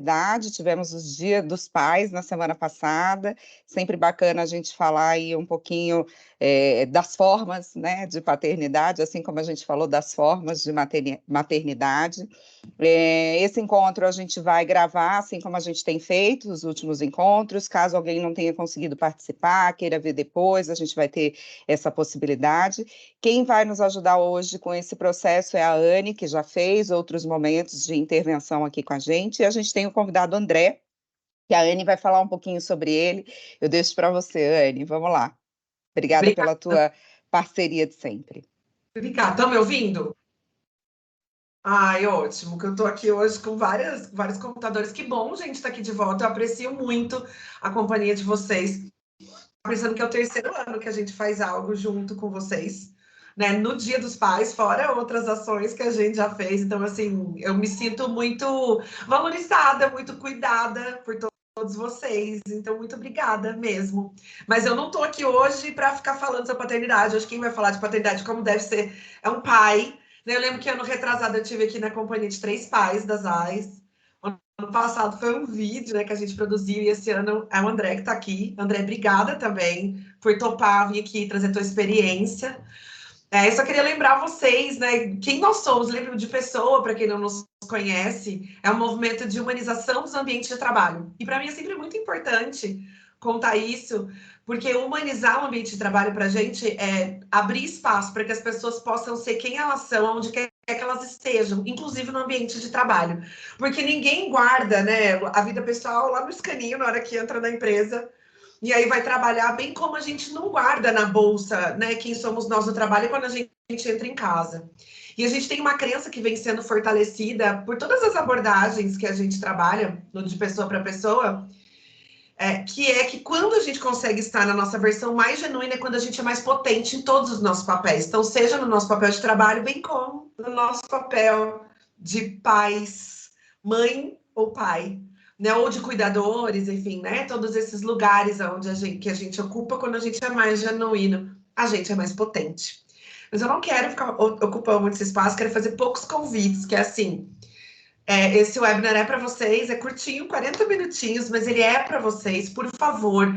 paternidade, tivemos os Dia dos Pais na semana passada, sempre bacana a gente falar aí um pouquinho das formas, né, de paternidade, assim como a gente falou das formas de maternidade. Esse encontro a gente vai gravar, assim como a gente tem feito os últimos encontros, caso alguém não tenha conseguido participar, queira ver depois, a gente vai ter essa possibilidade. Quem vai nos ajudar hoje com esse processo é a Anne, que já fez outros momentos de intervenção aqui com a gente, e a gente tem o convidado André, que a Anne vai falar um pouquinho sobre ele. Eu deixo para você, Anne, vamos lá. Obrigada pela tua parceria de sempre. Obrigada. Estão me ouvindo? Ai, ótimo, que eu estou aqui hoje com vários computadores. Que bom, gente, estar aqui de volta. Eu aprecio muito a companhia de vocês. Pensando que é o terceiro ano que a gente faz algo junto com vocês, né? No Dia dos Pais, fora outras ações que a gente já fez. Então, assim, eu me sinto muito valorizada, muito cuidada por todos vocês. Então, muito obrigada mesmo. Mas eu não estou aqui hoje para ficar falando sobre paternidade. Acho que quem vai falar de paternidade, como deve ser, é um pai. Eu lembro que ano retrasado eu tive aqui na companhia de 3 pais das AIS. Ano passado foi um vídeo, né, que a gente produziu, e esse ano é o André que está aqui. André, obrigada também por topar vir aqui trazer tua experiência. Eu só queria lembrar vocês, né, quem nós somos. Lembro de Pessoa, para quem não nos conhece, é um movimento de humanização dos ambientes de trabalho. E para mim é sempre muito importante contar isso, porque humanizar o ambiente de trabalho para a gente é abrir espaço para que as pessoas possam ser quem elas são, onde quer que elas estejam, inclusive no ambiente de trabalho. Porque ninguém guarda, né, a vida pessoal lá no escaninho na hora que entra na empresa, e aí vai trabalhar, bem como a gente não guarda na bolsa, né, quem somos nós no trabalho quando a gente entra em casa. E a gente tem uma crença que vem sendo fortalecida por todas as abordagens que a gente trabalha, no de pessoa para pessoa, que é que quando a gente consegue estar na nossa versão mais genuína é quando a gente é mais potente em todos os nossos papéis. Então, seja no nosso papel de trabalho, bem como no nosso papel de pais, mãe ou pai, né? Ou de cuidadores, enfim, né? Todos esses lugares onde que a gente ocupa, quando a gente é mais genuíno, a gente é mais potente. Mas eu não quero ficar ocupando muito esse espaço, quero fazer poucos convites, que é assim... esse webinar é para vocês, é curtinho, 40 minutinhos, mas ele é para vocês. Por favor,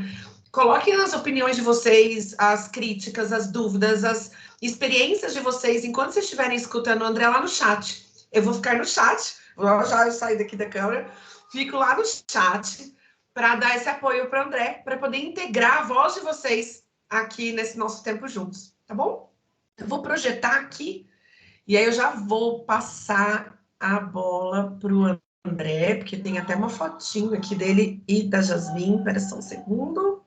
coloquem as opiniões de vocês, as críticas, as dúvidas, as experiências de vocês, enquanto vocês estiverem escutando o André lá no chat. Eu vou ficar no chat, vou já sair daqui da câmera, fico lá no chat para dar esse apoio para o André, para poder integrar a voz de vocês aqui nesse nosso tempo juntos, tá bom? Eu vou projetar aqui, e aí eu já vou passar a bola para o André, porque tem até uma fotinho aqui dele e da Jasmine. Espera só um segundo.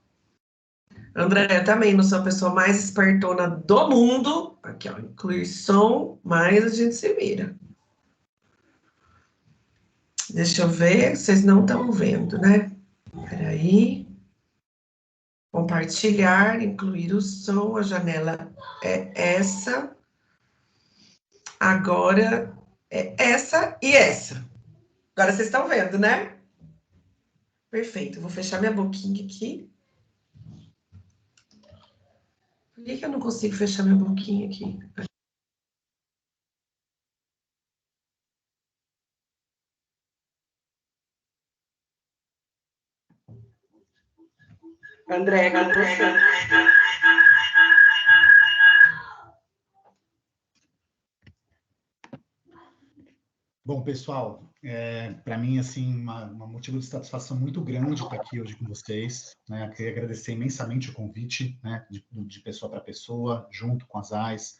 André, eu também não sou a pessoa mais espertona do mundo. Aqui, ó, incluir som, mas a gente se vira. Deixa eu ver, vocês não estão vendo, né? Espera aí. Compartilhar, incluir o som, a janela é essa. Agora é essa e essa. Agora vocês estão vendo, né? Perfeito, vou fechar minha boquinha aqui. Por que eu não consigo fechar minha boquinha aqui? André, com você. Bom, pessoal, para mim, assim, uma motivo de satisfação muito grande estar aqui hoje com vocês, né? Eu queria agradecer imensamente o convite, né, de pessoa para pessoa, junto com as AIS,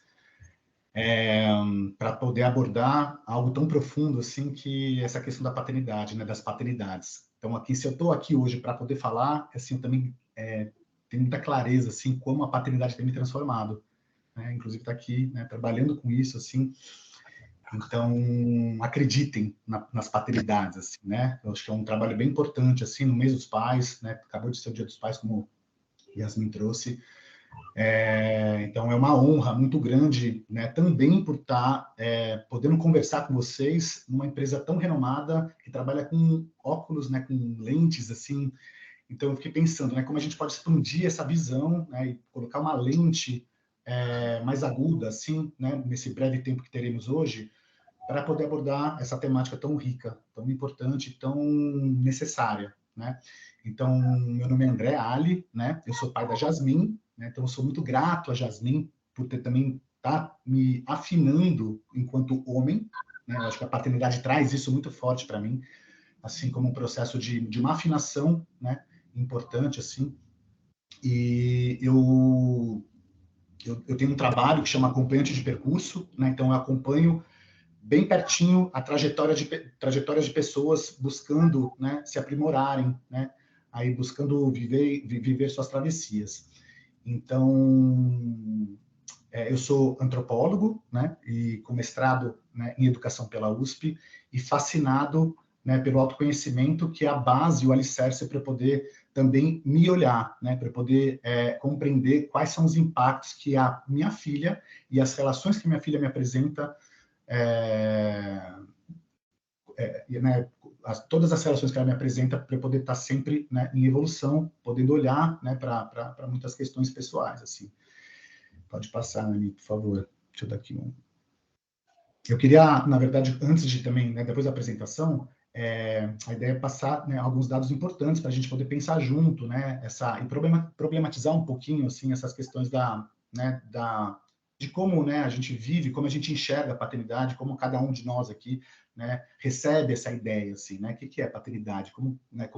para poder abordar algo tão profundo, assim, que essa questão da paternidade, né, das paternidades. Então, aqui, se eu estou aqui hoje para poder falar, assim, eu também tenho muita clareza, assim, como a paternidade tem me transformado, né? Inclusive, está aqui, né, trabalhando com isso, assim. Então, acreditem nas paternidades, assim, né? Eu acho que é um trabalho bem importante, assim, no mês dos pais, né? Acabou de ser o Dia dos Pais, como Yasmin trouxe. Então, é uma honra muito grande, né? Também por estar podendo conversar com vocês numa empresa tão renomada, que trabalha com óculos, né? Com lentes, assim. Então, eu fiquei pensando, né? Como a gente pode expandir essa visão, né? E colocar uma lente mais aguda, assim, né? Nesse breve tempo que teremos hoje, para poder abordar essa temática tão rica, tão importante, tão necessária, né? Então, meu nome é André Ali, né? Eu sou pai da Jasmin, né? Então eu sou muito grato a Jasmin por ter também tá me afinando enquanto homem, né? Eu acho que a paternidade traz isso muito forte para mim, assim como um processo de uma afinação, né? Importante, assim. E eu tenho um trabalho que chama acompanhante de percurso, né? Então eu acompanho bem pertinho a trajetória de pessoas buscando, né, se aprimorarem, né? Aí buscando viver suas travessias. Então, eu sou antropólogo, né, e com mestrado, né, em educação pela USP, e fascinado, né, pelo autoconhecimento, que é a base, o alicerce para poder também me olhar, né, para poder compreender quais são os impactos que a minha filha e as relações que minha filha me apresenta, né, todas as relações que ela me apresenta, para eu poder estar sempre, né, em evolução, podendo olhar, né, para muitas questões pessoais, assim. Pode passar, Anny, por favor. Deixa eu dar aqui um. Eu queria, na verdade, antes de também, né, depois da apresentação, a ideia é passar, né, alguns dados importantes para a gente poder pensar junto, né, e problematizar um pouquinho, assim, essas questões né, de como, né, a gente vive, como a gente enxerga a paternidade, como cada um de nós aqui, né, recebe essa ideia, assim, né, o que é paternidade, né,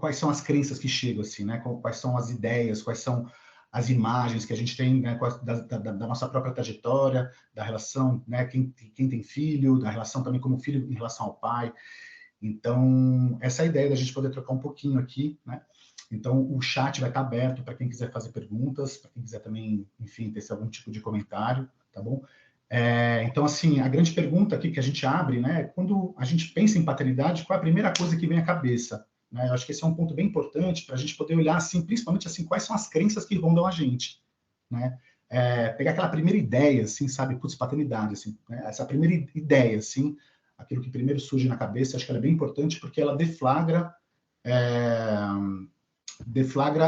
quais são as crenças que chegam, assim, né, quais são as ideias, quais são as imagens que a gente tem, né, da nossa própria trajetória, da relação, né, quem tem filho, da relação também como filho em relação ao pai. Então, essa é a ideia da gente poder trocar um pouquinho aqui, né? Então, o chat vai estar aberto para quem quiser fazer perguntas, para quem quiser também, enfim, ter algum tipo de comentário, tá bom? Então, assim, a grande pergunta aqui que a gente abre, né, quando a gente pensa em paternidade, qual é a primeira coisa que vem à cabeça? Né? Eu acho que esse é um ponto bem importante para a gente poder olhar, assim, principalmente, assim, quais são as crenças que rondam a gente, né? Pegar aquela primeira ideia, assim, sabe, putz, paternidade, assim, né? Essa primeira ideia, assim, aquilo que primeiro surge na cabeça, acho que ela é bem importante porque ela deflagra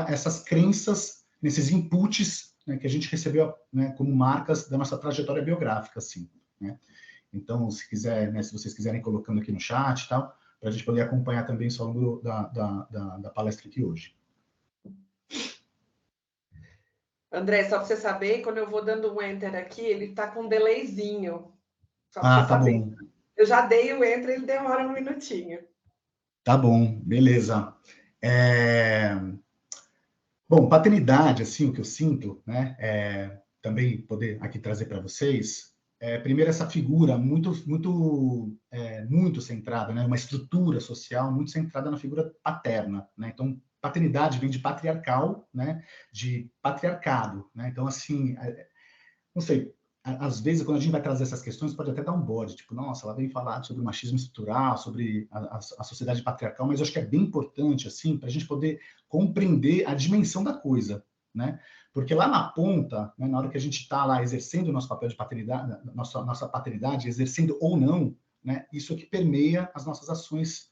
essas crenças, nesses inputs, né, que a gente recebeu, né, como marcas da nossa trajetória biográfica, assim, né? Então, se quiser, né, se vocês quiserem colocando aqui no chat e tal, para a gente poder acompanhar também isso ao longo da palestra aqui hoje. André, só para você saber, quando eu vou dando um enter aqui, ele está com um delayzinho. Só para você saber. Bom. Eu já dei o enter, ele demora um minutinho. Tá bom, beleza. Bom, paternidade, assim, o que eu sinto, né, também poder aqui trazer para vocês, primeiro essa figura muito centrada, né, uma estrutura social muito centrada na figura paterna, né, então paternidade vem de patriarcal, né, de patriarcado, né, então assim, não sei, às vezes, quando a gente vai trazer essas questões, pode até dar um bode, tipo, nossa, ela vem falar sobre o machismo estrutural, sobre a sociedade patriarcal, mas eu acho que é bem importante, assim, para a gente poder compreender a dimensão da coisa, né? Porque lá na ponta, né, na hora que a gente está lá exercendo o nosso papel de paternidade, nossa paternidade, exercendo ou não, né, isso é que permeia as nossas ações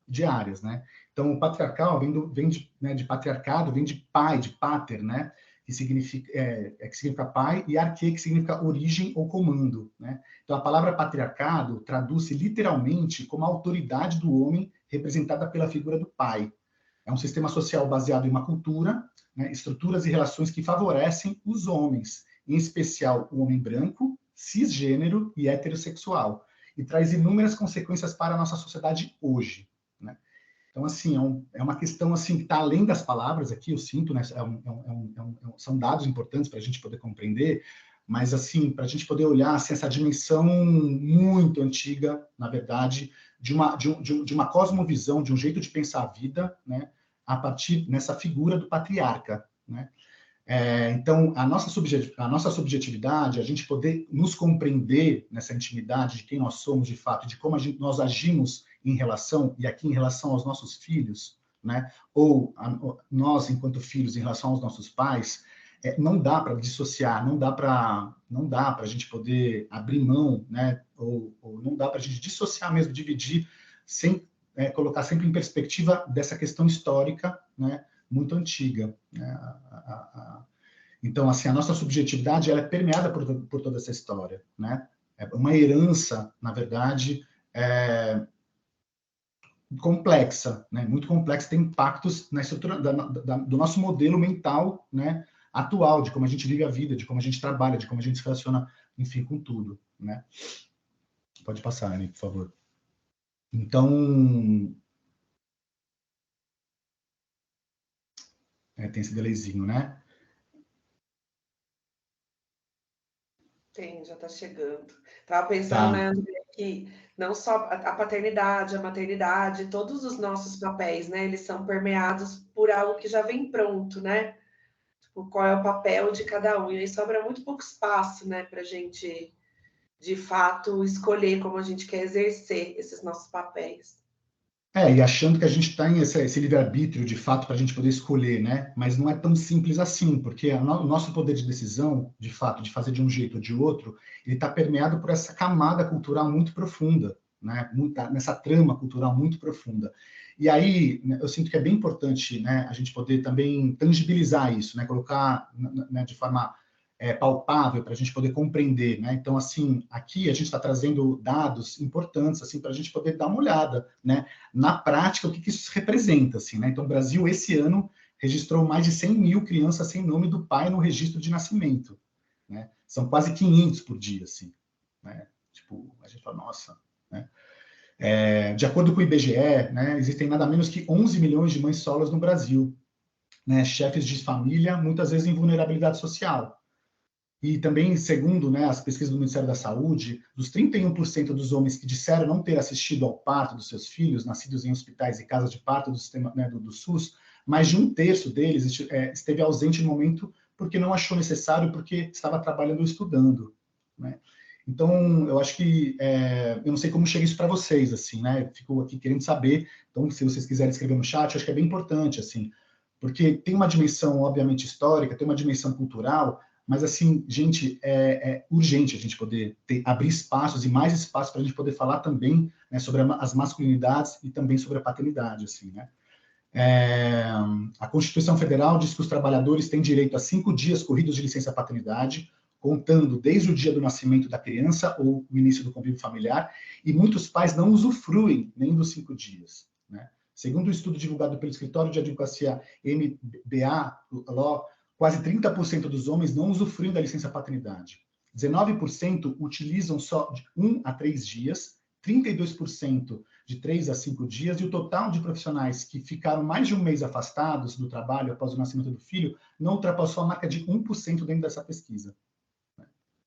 diárias, né? Então, o patriarcal vem de patriarcado, vem de pai, de pater, né? Que significa pai, e arque, que significa origem ou comando, né? Então, a palavra patriarcado traduz-se literalmente como a autoridade do homem representada pela figura do pai. É um sistema social baseado em uma cultura, né, estruturas e relações que favorecem os homens, em especial o homem branco, cisgênero e heterossexual, e traz inúmeras consequências para a nossa sociedade hoje, né? Então, assim, é uma questão assim, que está além das palavras aqui, eu sinto, né? São dados importantes para a gente poder compreender, mas, assim, para a gente poder olhar assim, essa dimensão muito antiga, na verdade, de uma cosmovisão, de um jeito de pensar a vida, né? A partir nessa figura do patriarca, né? Então, a nossa subjetividade, a gente poder nos compreender nessa intimidade de quem nós somos de fato, de como nós agimos em relação, e aqui em relação aos nossos filhos, né? Ou nós, enquanto filhos, em relação aos nossos pais, não dá para dissociar, não dá para a gente poder abrir mão, né? Ou não dá para a gente dissociar mesmo, dividir, sem colocar sempre em perspectiva dessa questão histórica, né? Muito antiga, né? Então, assim, a nossa subjetividade ela é permeada por toda essa história, né? É uma herança, na verdade, complexa, né? Muito complexa, tem impactos na estrutura do nosso modelo mental, né? Atual, de como a gente vive a vida, de como a gente trabalha, de como a gente se relaciona, enfim, com tudo, né? Pode passar, Anny, por favor. Então, tem esse delayzinho, né? Tem, já está chegando. Estava pensando, Tá. né, André, que não só a paternidade, a maternidade, todos os nossos papéis, né, eles são permeados por algo que já vem pronto, né? Tipo, qual é o papel de cada um. E aí sobra muito pouco espaço, né, para a gente, de fato, escolher como a gente quer exercer esses nossos papéis. E achando que a gente está em esse livre-arbítrio, de fato, para a gente poder escolher, né? Mas não é tão simples assim, porque o nosso poder de decisão, de fato, de fazer de um jeito ou de outro, ele está permeado por essa camada cultural muito profunda, né? Nessa trama cultural muito profunda. E aí, né, eu sinto que é bem importante, né, a gente poder também tangibilizar isso, né? Colocar, né, de forma palpável para a gente poder compreender, né? Então, assim, aqui a gente está trazendo dados importantes, assim, para a gente poder dar uma olhada, né? Na prática, o que isso representa, assim, né? Então, o Brasil, esse ano, registrou mais de 100 mil crianças sem nome do pai no registro de nascimento, né? São quase 500 por dia, assim, né? Tipo, a gente fala, nossa, né? De acordo com o IBGE, né, existem nada menos que 11 milhões de mães solos no Brasil, né? Chefes de família, muitas vezes em vulnerabilidade social. E também, segundo, né, as pesquisas do Ministério da Saúde, dos 31% dos homens que disseram não ter assistido ao parto dos seus filhos, nascidos em hospitais e casas de parto do sistema, né, do SUS, mais de um terço deles esteve ausente no momento porque não achou necessário, porque estava trabalhando ou estudando, né? Então, eu acho que, eu não sei como chega isso para vocês, assim, né? Fico aqui querendo saber. Então, se vocês quiserem escrever no chat, eu acho que é bem importante, assim, porque tem uma dimensão, obviamente, histórica, tem uma dimensão cultural, mas, assim, gente, é urgente a gente poder abrir espaços e mais espaços para a gente poder falar também, né, sobre as masculinidades e também sobre a paternidade, assim, né? A Constituição Federal diz que os trabalhadores têm direito a 5 dias corridos de licença paternidade, contando desde o dia do nascimento da criança ou o início do convívio familiar, e muitos pais não usufruem nem dos 5 dias, né? Segundo o estudo divulgado pelo Escritório de Advocacia MBA Law, quase 30% dos homens não usufruem da licença paternidade. 19% utilizam só de 1 a 3 dias, 32% de 3 a 5 dias, e o total de profissionais que ficaram mais de um mês afastados do trabalho após o nascimento do filho não ultrapassou a marca de 1% dentro dessa pesquisa.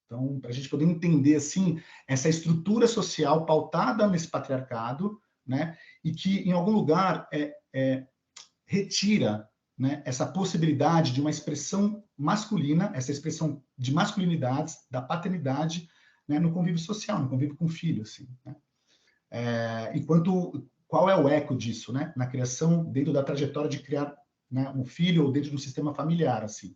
Então, para a gente poder entender, assim, essa estrutura social pautada nesse patriarcado, né, e que, em algum lugar, retira, né, essa possibilidade de uma expressão masculina, essa expressão de masculinidades, da paternidade, né, no convívio social, no convívio com o filho, assim, né? Qual é o eco disso, né, na criação, dentro da trajetória de criar, né, um filho ou dentro do sistema familiar, assim.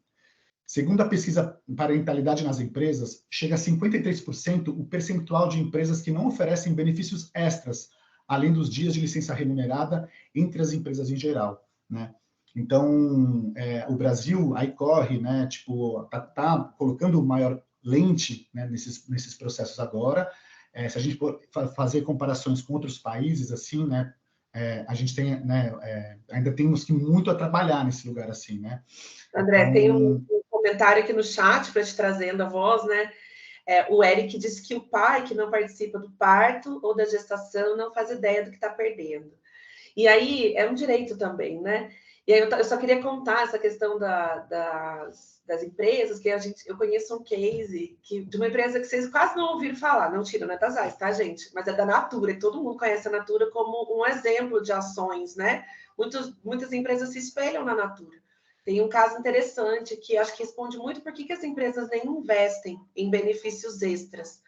Segundo a pesquisa Parentalidade nas Empresas, chega a 53% o percentual de empresas que não oferecem benefícios extras, além dos dias de licença remunerada, entre as empresas em geral, né? Então, o Brasil aí corre, né, tipo, tá colocando maior lente, né, nesses processos agora. Se a gente for fazer comparações com outros países, assim, né, a gente tem, né, ainda temos que muito a trabalhar nesse lugar, assim, né? André, Então, tem um comentário aqui no chat para te trazendo a voz, né? O Eric diz que o pai que não participa do parto ou da gestação não faz ideia do que está perdendo. E aí é um direito também, né? E aí eu só queria contar essa questão das empresas, que eu conheço um case de uma empresa que vocês quase não ouviram falar, não tira, não é das AIS, tá, gente? Mas é da Natura, e todo mundo conhece a Natura como um exemplo de ações, né? Muitas empresas se espelham na Natura. Tem um caso interessante que acho que responde muito por que as empresas nem investem em benefícios extras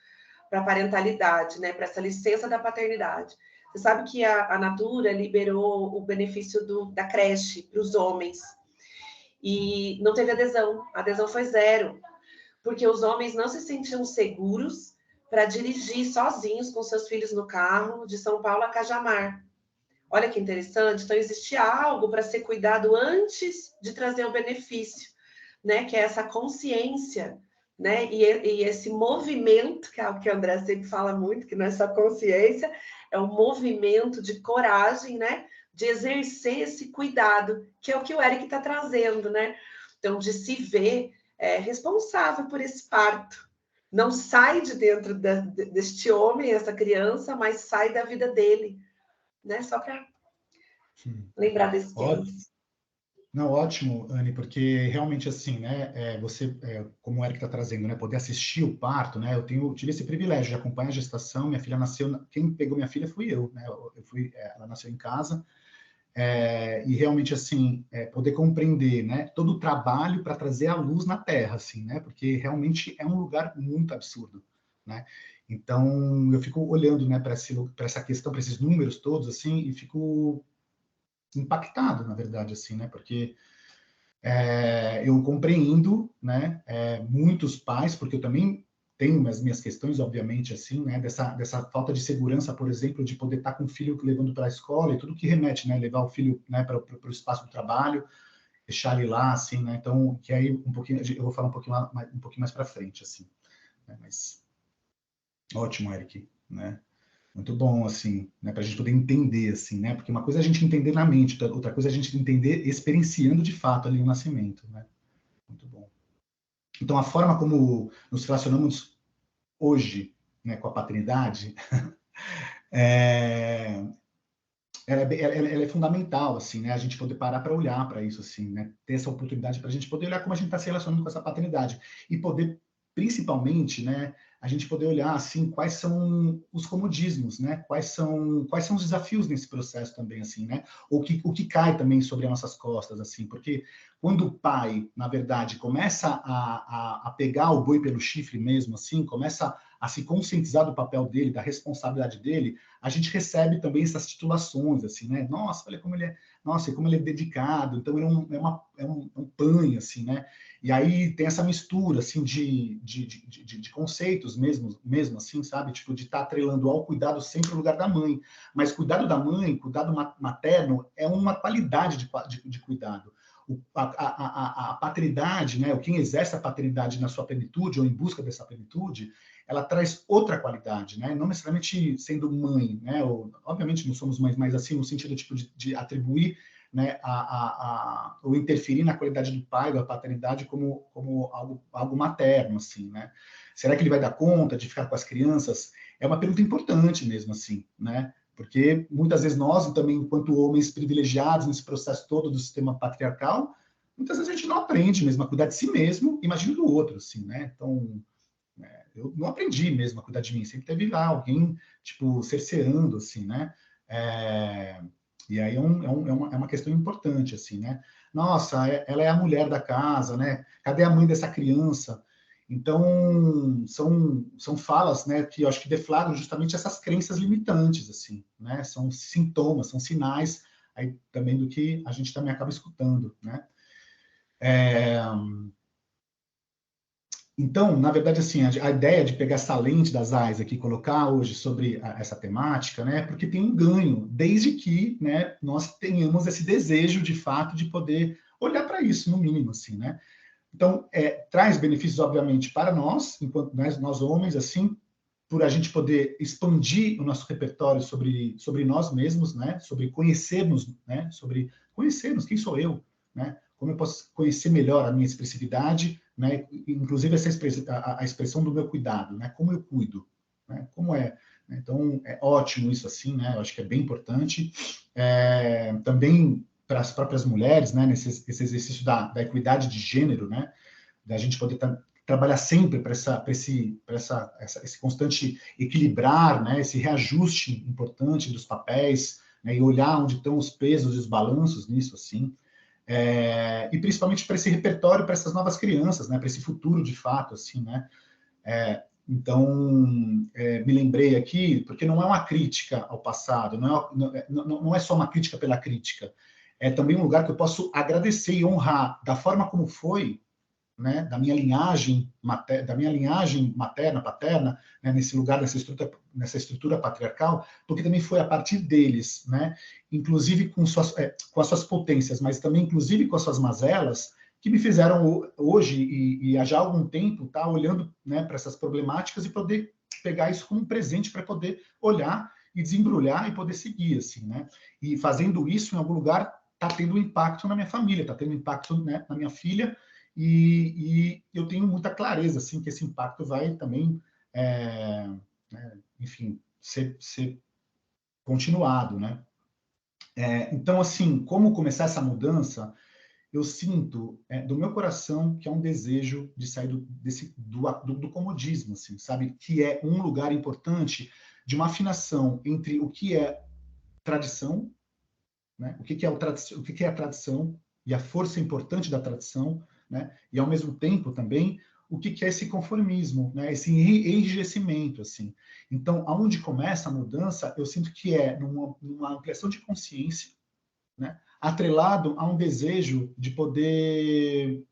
para a parentalidade, né? Para essa licença da paternidade. Você sabe que a Natura liberou o benefício da creche para os homens e não teve adesão. A adesão foi zero, porque os homens não se sentiam seguros para dirigir sozinhos com seus filhos no carro de São Paulo a Cajamar. Olha que interessante. Então, existia algo para ser cuidado antes de trazer o benefício, né? Que é essa consciência, né? E esse movimento, que é o que o André sempre fala muito, que não é só consciência, é um movimento de coragem, né? De exercer esse cuidado, que é o que o Eric está trazendo, né? Então, de se ver responsável por esse parto. Não sai de dentro deste homem, essa criança, mas sai da vida dele, né? Só para lembrar desse tempo. Não, ótimo, Anne, porque realmente assim, né, você, como o Eric está trazendo, né, poder assistir o parto, né, tive esse privilégio de acompanhar a gestação, minha filha nasceu, quem pegou minha filha fui eu, né, ela nasceu em casa, e realmente assim, poder compreender, né, todo o trabalho para trazer a luz na Terra, assim, né, porque realmente é um lugar muito absurdo, né, então eu fico olhando, né, para essa questão, para esses números todos, assim, e fico impactado, na verdade, assim, né, porque eu compreendo, né, muitos pais, porque eu também tenho as minhas questões, obviamente, assim, né, dessa falta de segurança, por exemplo, de poder estar com o filho levando para a escola e tudo que remete, né, levar o filho, né, para o espaço do trabalho, deixar ele lá, assim, né, então, que aí um pouquinho, eu vou falar um pouquinho mais para frente, assim, né, mas ótimo, Eric, né, muito bom, assim, né, para a gente poder entender, assim, né, porque uma coisa é a gente entender na mente, outra coisa é a gente entender experienciando de fato ali o nascimento, né, muito bom. Então, a forma como nos relacionamos hoje, né, com a paternidade, ela é fundamental, assim, né? A gente poder parar para olhar para isso, assim, né? Ter essa oportunidade para a gente poder olhar como a gente está se relacionando com essa paternidade e poder, principalmente, né? A gente poder olhar, assim, quais são os comodismos, né? Quais são os desafios nesse processo também, assim, né? O que cai também sobre as nossas costas, assim, porque quando o pai, na verdade, começa a pegar o boi pelo chifre mesmo, assim, começa a se conscientizar do papel dele, da responsabilidade dele, a gente recebe também essas titulações, assim, né? Nossa, olha como ele é, nossa, como ele é dedicado, então ele é um panho, assim, né? E aí tem essa mistura, assim, de conceitos mesmo, assim, sabe? Tipo, de estar atrelando ao cuidado sempre no lugar da mãe. Mas cuidado da mãe, cuidado materno, é uma qualidade de cuidado. A paternidade, né? Quem exerce a paternidade na sua plenitude ou em busca dessa plenitude, ela traz outra qualidade, né? Não necessariamente sendo mãe, né? Obviamente não somos mães, mas assim no sentido tipo de atribuir, né? Ou interferir na qualidade do pai, da paternidade como algo materno, assim, né? Será que ele vai dar conta de ficar com as crianças? É uma pergunta importante mesmo, assim, né? Porque muitas vezes nós, também enquanto homens privilegiados nesse processo todo do sistema patriarcal, muitas vezes a gente não aprende mesmo a cuidar de si mesmo, imagina do outro, assim, né? Então eu não aprendi mesmo a cuidar de mim, sempre teve lá alguém, tipo, cerceando, assim, né? E aí é uma questão importante, assim, né? Nossa, ela é a mulher da casa, né? Cadê a mãe dessa criança? Então, são falas, né, que eu acho que deflagram justamente essas crenças limitantes, assim, né? São sintomas, são sinais aí também do que a gente também acaba escutando, né? Então, na verdade, assim, a ideia de pegar essa lente das AIS aqui e colocar hoje sobre essa temática, né, porque tem um ganho, desde que, né, nós tenhamos esse desejo, de fato, de poder olhar para isso, no mínimo, assim, né. Então, traz benefícios, obviamente, para nós, enquanto nós homens, assim, por a gente poder expandir o nosso repertório sobre nós mesmos, né, sobre conhecermos, né, sobre conhecermos, quem sou eu, né, como eu posso conhecer melhor a minha expressividade, né, inclusive a expressão do meu cuidado, né, como eu cuido, né, como é. Então, é ótimo isso assim, né, eu acho que é bem importante. Também para as próprias mulheres, né, nesse exercício da equidade de gênero, né, da gente poder trabalhar sempre para esse constante equilibrar, né, esse reajuste importante dos papéis, né, e olhar onde estão os pesos e os balanços nisso, assim, e principalmente para esse repertório, para essas novas crianças, né, para esse futuro de fato, assim, né. Então, me lembrei aqui, porque não é uma crítica ao passado, não é só uma crítica pela crítica, é também um lugar que eu posso agradecer e honrar da forma como foi, né, da minha linhagem materna, paterna, né, nesse lugar, nessa estrutura patriarcal, porque também foi a partir deles, né, inclusive com as suas potências, mas também inclusive com as suas mazelas, que me fizeram hoje e há já algum tempo estar olhando, né, para essas problemáticas e poder pegar isso como um presente para poder olhar e desembrulhar e poder seguir, assim, né? E fazendo isso em algum lugar está tendo um impacto na minha família, está tendo impacto, né, na minha filha, e eu tenho muita clareza, assim, que esse impacto vai também, enfim, ser continuado, né? Então, assim, como começar essa mudança? Eu sinto do meu coração que é um desejo de sair do comodismo, assim, sabe? Que é um lugar importante de uma afinação entre o que é tradição, né? O que é a tradição e a força importante da tradição, né? E ao mesmo tempo também o que é esse conformismo, né? Esse enrijecimento, assim. Então, aonde começa a mudança, eu sinto que é numa ampliação de consciência, né? Atrelado a um desejo de poder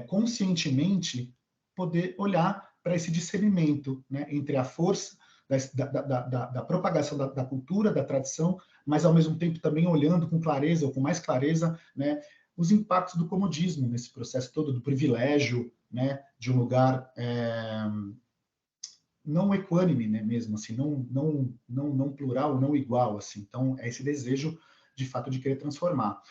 conscientemente poder olhar para esse discernimento, né, entre a força da propagação da cultura, da tradição, mas ao mesmo tempo também olhando com clareza, ou com mais clareza, né, os impactos do comodismo nesse processo todo, do privilégio, né, de um lugar não equânime, né, mesmo assim, não plural, não igual, assim. Então, é esse desejo, de fato, de querer transformar.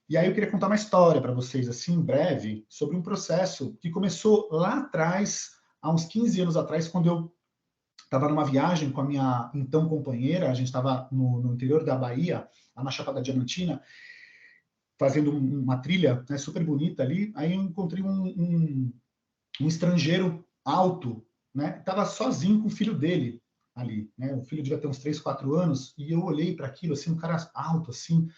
E aí eu queria contar uma história para vocês, assim, em breve, sobre um processo que começou lá atrás, há uns 15 anos atrás, quando eu estava numa viagem com a minha então companheira, a gente estava no interior da Bahia, lá na Chapada Diamantina, fazendo uma trilha, né, super bonita ali, aí eu encontrei um estrangeiro alto, né, estava sozinho com o filho dele ali, né, o filho devia ter uns 3, 4 anos, e eu olhei para aquilo, assim, um cara alto, assim,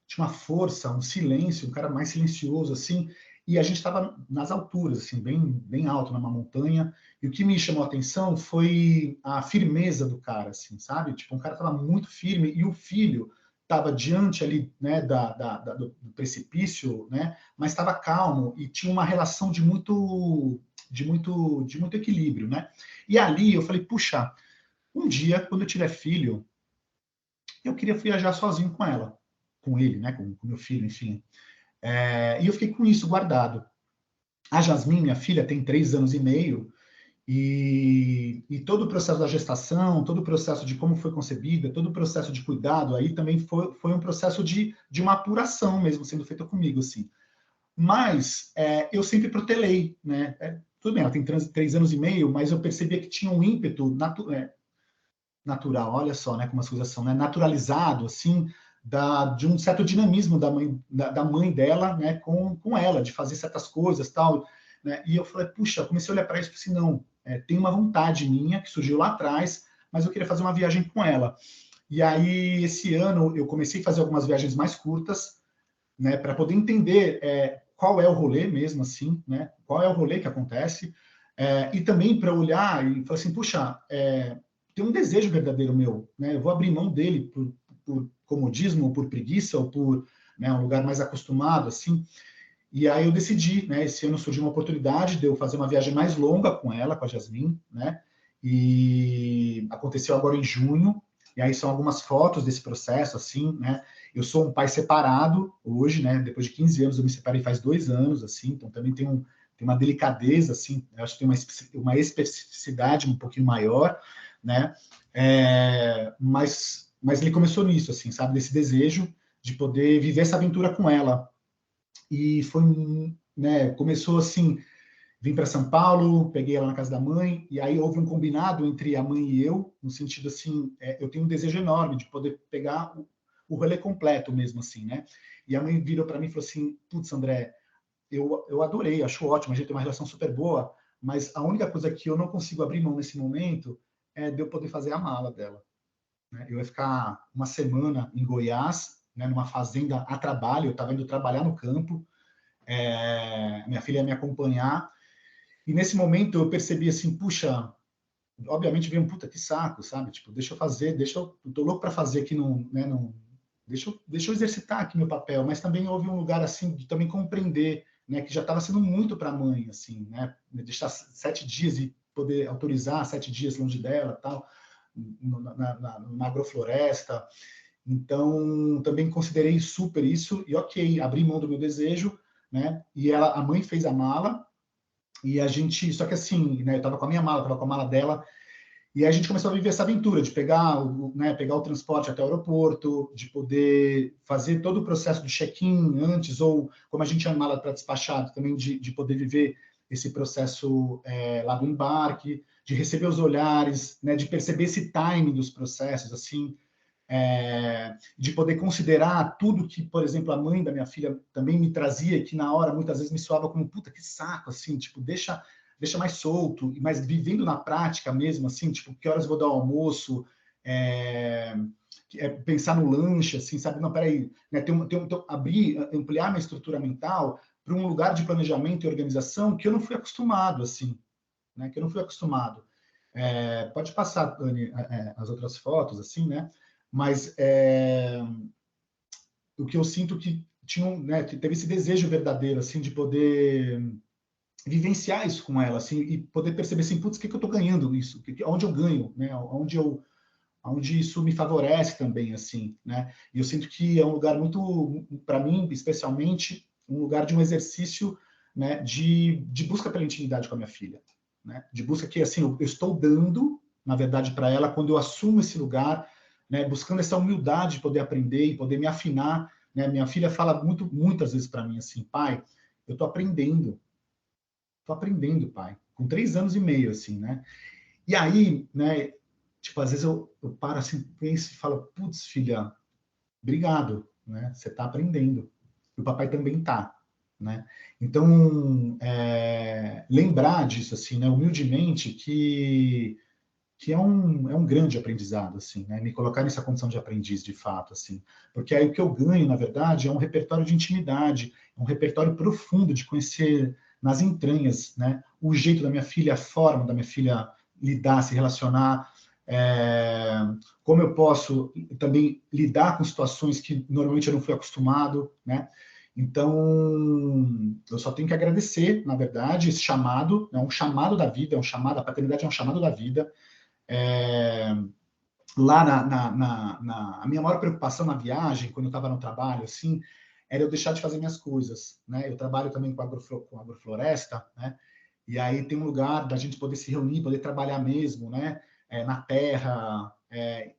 tinha uma força, um silêncio, um cara mais silencioso, assim, e a gente estava nas alturas, assim, bem alto, numa montanha, e o que me chamou a atenção foi a firmeza do cara, assim, sabe? Tipo, um cara estava muito firme, e o filho estava diante ali, né, do precipício, né, mas estava calmo, e tinha uma relação de muito equilíbrio, né? E ali eu falei, puxa, um dia, quando eu tiver filho, eu queria viajar sozinho com ela, com ele, né, com meu filho, enfim. E eu fiquei com isso guardado. A Jasmine, minha filha, tem 3 anos e meio, e todo o processo da gestação, todo o processo de como foi concebida, todo o processo de cuidado, aí também foi um processo de uma apuração mesmo sendo feita comigo, assim. Mas eu sempre protelei, né? Tudo bem, ela tem 3 anos e meio, mas eu percebia que tinha um ímpeto natural, olha só, né, como as coisas são, né, naturalizado, assim, de um certo dinamismo da mãe dela, né, com ela, de fazer certas coisas, tal, né, e eu falei, puxa, eu comecei a olhar para isso e falei assim, não, tem uma vontade minha, que surgiu lá atrás, mas eu queria fazer uma viagem com ela. E aí, esse ano, eu comecei a fazer algumas viagens mais curtas, né, para poder entender qual é o rolê mesmo, assim, né, qual é o rolê que acontece, e também para olhar e falar assim, puxa, tem um desejo verdadeiro meu, né, eu vou abrir mão dele por comodismo, ou por preguiça, ou por, né, um lugar mais acostumado, assim, e aí eu decidi, né, esse ano surgiu uma oportunidade de eu fazer uma viagem mais longa com ela, com a Jasmine, né, e aconteceu agora em junho, e aí são algumas fotos desse processo, assim, né, eu sou um pai separado hoje, né, depois de 15 anos eu me separei faz 2 anos, assim, então também tem uma delicadeza, assim, eu acho que tem uma especificidade um pouquinho maior, né, mas ele começou nisso, assim, sabe, desse desejo de poder viver essa aventura com ela, e foi, né, começou assim, vim para São Paulo, peguei ela na casa da mãe, e aí houve um combinado entre a mãe e eu, no sentido assim, eu tenho um desejo enorme de poder pegar o rolê completo mesmo, assim, né? E a mãe virou para mim e falou assim, putz, André, eu adorei, acho ótimo, a gente tem uma relação super boa, mas a única coisa que eu não consigo abrir mão nesse momento é de eu poder fazer a mala dela, né? Eu ia ficar uma semana em Goiás, né, numa fazenda a trabalho, eu estava indo trabalhar no campo, minha filha ia me acompanhar, e nesse momento eu percebi assim, puxa, obviamente veio um puta que saco, sabe? Tipo, deixa eu fazer, eu tô louco para fazer aqui, né, deixa eu exercitar aqui meu papel, mas também houve um lugar assim de também compreender, né, que já estava sendo muito para a mãe, assim, né, deixar 7 dias e poder autorizar 7 dias longe dela, tal, na agrofloresta. Então, também considerei super isso, e ok, abri mão do meu desejo, né? E a mãe fez a mala, e a gente, só que assim, né, eu estava com a minha mala, estava com a mala dela, e aí a gente começou a viver essa aventura de pegar o transporte até o aeroporto, de poder fazer todo o processo do check-in antes, ou como a gente tinha mala para despachar, também de poder viver esse processo lá do embarque, de receber os olhares, né, de perceber esse timing dos processos, assim, de poder considerar tudo que, por exemplo, a mãe da minha filha também me trazia, que na hora muitas vezes me soava como, puta, que saco, assim, tipo, deixa mais solto, mas vivendo na prática mesmo, assim, tipo, que horas vou dar o almoço, pensar no lanche, assim, sabe? Não, peraí, né? Ampliar minha estrutura mental para um lugar de planejamento e organização que eu não fui acostumado, assim, né? Que eu não fui acostumado. Pode passar, Anne, as outras fotos, assim, né? Mas o que eu sinto que que teve esse desejo verdadeiro, assim, de poder vivenciar isso com ela, assim, e poder perceber assim, putz, o que eu estou ganhando isso? Onde eu ganho, né? Onde isso me favorece também, assim, né? E eu sinto que é um lugar muito, para mim, especialmente, um lugar de um exercício, né, de busca pela intimidade com a minha filha, né? De busca que, assim, eu estou dando, na verdade, para ela quando eu assumo esse lugar, né? Buscando essa humildade de poder aprender e poder me afinar, né? Minha filha fala muitas vezes para mim assim, pai, eu estou aprendendo, pai, com 3 anos e meio, assim, né? E aí, né, tipo, às vezes eu paro assim, penso e falo, putz, filha, obrigado, né? Você tá aprendendo. E o papai também tá, né? Então, lembrar disso, assim, né, humildemente, que é um grande aprendizado, assim, né? Me colocar nessa condição de aprendiz, de fato, assim. Porque aí o que eu ganho, na verdade, é um repertório de intimidade, um repertório profundo de conhecer nas entranhas, né? O jeito da minha filha, a forma da minha filha lidar, se relacionar, como eu posso também lidar com situações que normalmente eu não fui acostumado, né? Então, eu só tenho que agradecer, na verdade, esse chamado, é um chamado da vida, a paternidade é um chamado da vida, lá a minha maior preocupação na viagem, quando eu estava no trabalho, assim, era eu deixar de fazer minhas coisas, né? Eu trabalho também com agrofloresta, né? E aí tem um lugar da gente poder se reunir, poder trabalhar mesmo, né? Na terra,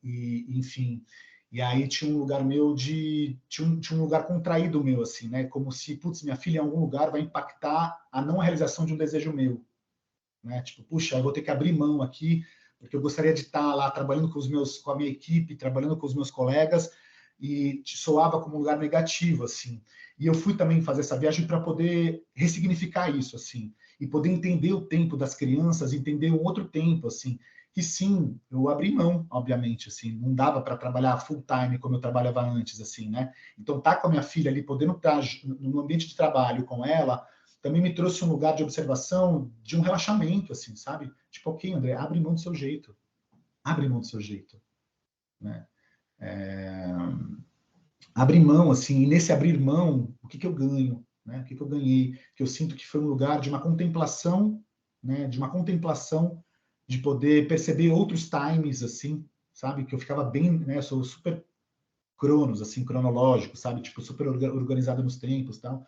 enfim. E aí tinha um lugar meu tinha um lugar contraído meu, assim, né? Como se, putz, minha filha em algum lugar vai impactar a não realização de um desejo meu, né? Tipo, puxa, eu vou ter que abrir mão aqui, porque eu gostaria de estar lá trabalhando com a minha equipe, trabalhando com os meus colegas, e te soava como um lugar negativo, assim. E eu fui também fazer essa viagem para poder ressignificar isso, assim, e poder entender o tempo das crianças, entender um outro tempo, assim, que sim, eu abri mão, obviamente, assim, não dava para trabalhar full time como eu trabalhava antes, assim, né? Então, tá com a minha filha ali, podendo estar no ambiente de trabalho com ela, também me trouxe um lugar de observação, de um relaxamento, assim, sabe? Tipo, ok, André, abre mão do seu jeito. Abre mão do seu jeito, né? Abre mão, assim, e nesse abrir mão, o que eu ganho, né? O que eu ganhei? Que eu sinto que foi um lugar de uma contemplação, né? De uma contemplação, de poder perceber outros times, assim, sabe? Que eu ficava bem, né? Eu sou super assim, cronológico, sabe? Tipo, super organizado nos tempos, tal.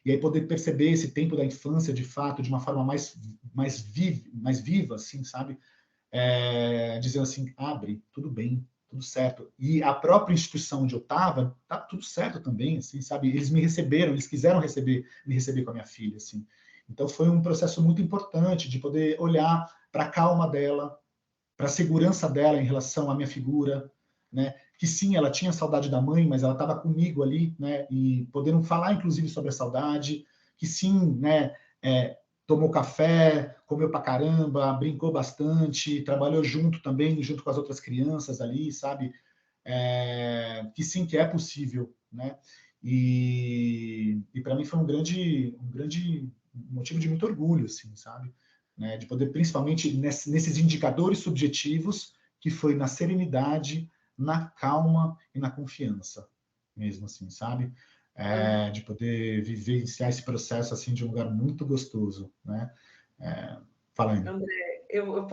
E aí poder perceber esse tempo da infância, de fato, de uma forma mais viva, assim, sabe? Dizendo assim, abre, tudo bem, tudo certo. E a própria instituição onde eu estava, tá tudo certo também, assim, sabe? Eles me receberam, eles quiseram me receber com a minha filha, assim. Então foi um processo muito importante de poder olhar para a calma dela, para a segurança dela em relação à minha figura, né? Que sim, ela tinha saudade da mãe, mas ela estava comigo ali, né? E podendo falar, inclusive, sobre a saudade. Que sim, né? Tomou café, comeu pra caramba, brincou bastante, trabalhou junto também, junto com as outras crianças ali, sabe? Que sim, que é possível, né? E para mim foi um grande motivo de muito orgulho, assim, sabe? Né? De poder, principalmente nesses indicadores subjetivos, que foi na serenidade, na calma e na confiança, mesmo assim, sabe? De poder vivenciar esse processo assim de um lugar muito gostoso, né? Falando. André, eu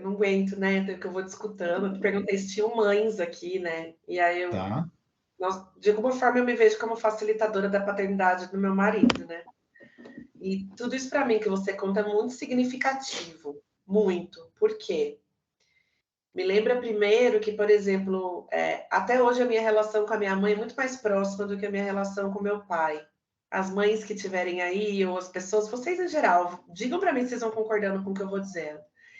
não aguento, né? Que eu vou te escutando. Eu te perguntei se tinham mães aqui, né? E aí Tá. De alguma forma eu me vejo como facilitadora da paternidade do meu marido, né? E tudo isso para mim que você conta é muito significativo, muito. Por quê? Me lembra primeiro que, por exemplo, até hoje a minha relação com a minha mãe é muito mais próxima do que a minha relação com meu pai. As mães que tiverem aí, ou as pessoas, vocês em geral, digam para mim se vocês vão concordando com o que eu vou dizendo.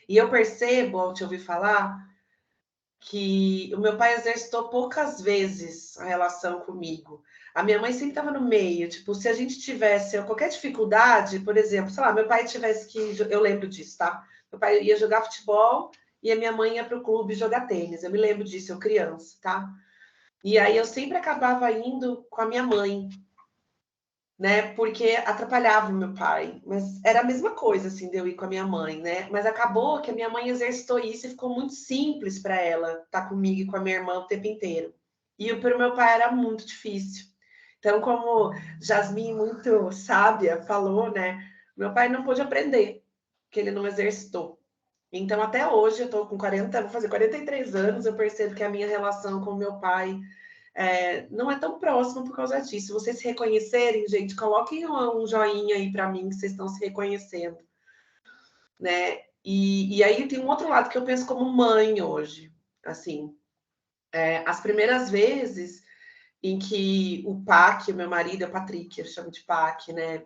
E eu percebo, ao te ouvir falar, que o meu pai exercitou poucas vezes a relação comigo. A minha mãe sempre estava no meio, tipo, se a gente tivesse qualquer dificuldade, por exemplo, sei lá, meu pai tivesse que, eu lembro disso, tá? Meu pai ia jogar futebol e a minha mãe ia para o clube jogar tênis. Eu me lembro disso, eu criança, tá? E aí eu sempre acabava indo com a minha mãe, né? Porque atrapalhava o meu pai. Mas era a mesma coisa, assim, de eu ir com a minha mãe, né? Mas acabou que a minha mãe exercitou isso e ficou muito simples para ela estar comigo e com a minha irmã o tempo inteiro. E para o meu pai era muito difícil. Então, como Jasmine, muito sábia, falou, né? Meu pai não pôde aprender, que ele não exercitou. Então, até hoje, eu estou com 40, vou fazer 43 anos, eu percebo que a minha relação com o meu pai não é tão próxima por causa disso. Se vocês se reconhecerem, gente, coloquem um joinha aí para mim, que vocês estão se reconhecendo, né? E aí tem um outro lado que eu penso como mãe hoje, assim, as primeiras vezes em que o Pac, meu marido, é o Patrick, eu chamo de Pac, né?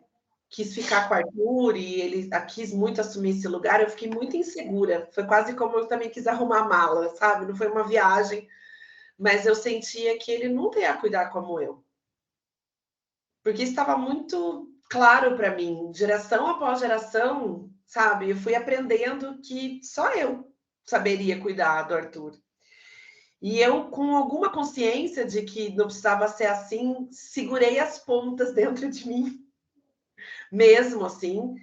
Quis ficar com o Arthur e ele quis muito assumir esse lugar, eu fiquei muito insegura. Foi quase como eu também quis arrumar mala, sabe? Não foi uma viagem, mas eu sentia que ele não ia cuidar como eu. Porque estava muito claro para mim, geração após geração, sabe? Eu fui aprendendo que só eu saberia cuidar do Arthur. E eu, com alguma consciência de que não precisava ser assim, segurei as pontas dentro de mim, mesmo assim,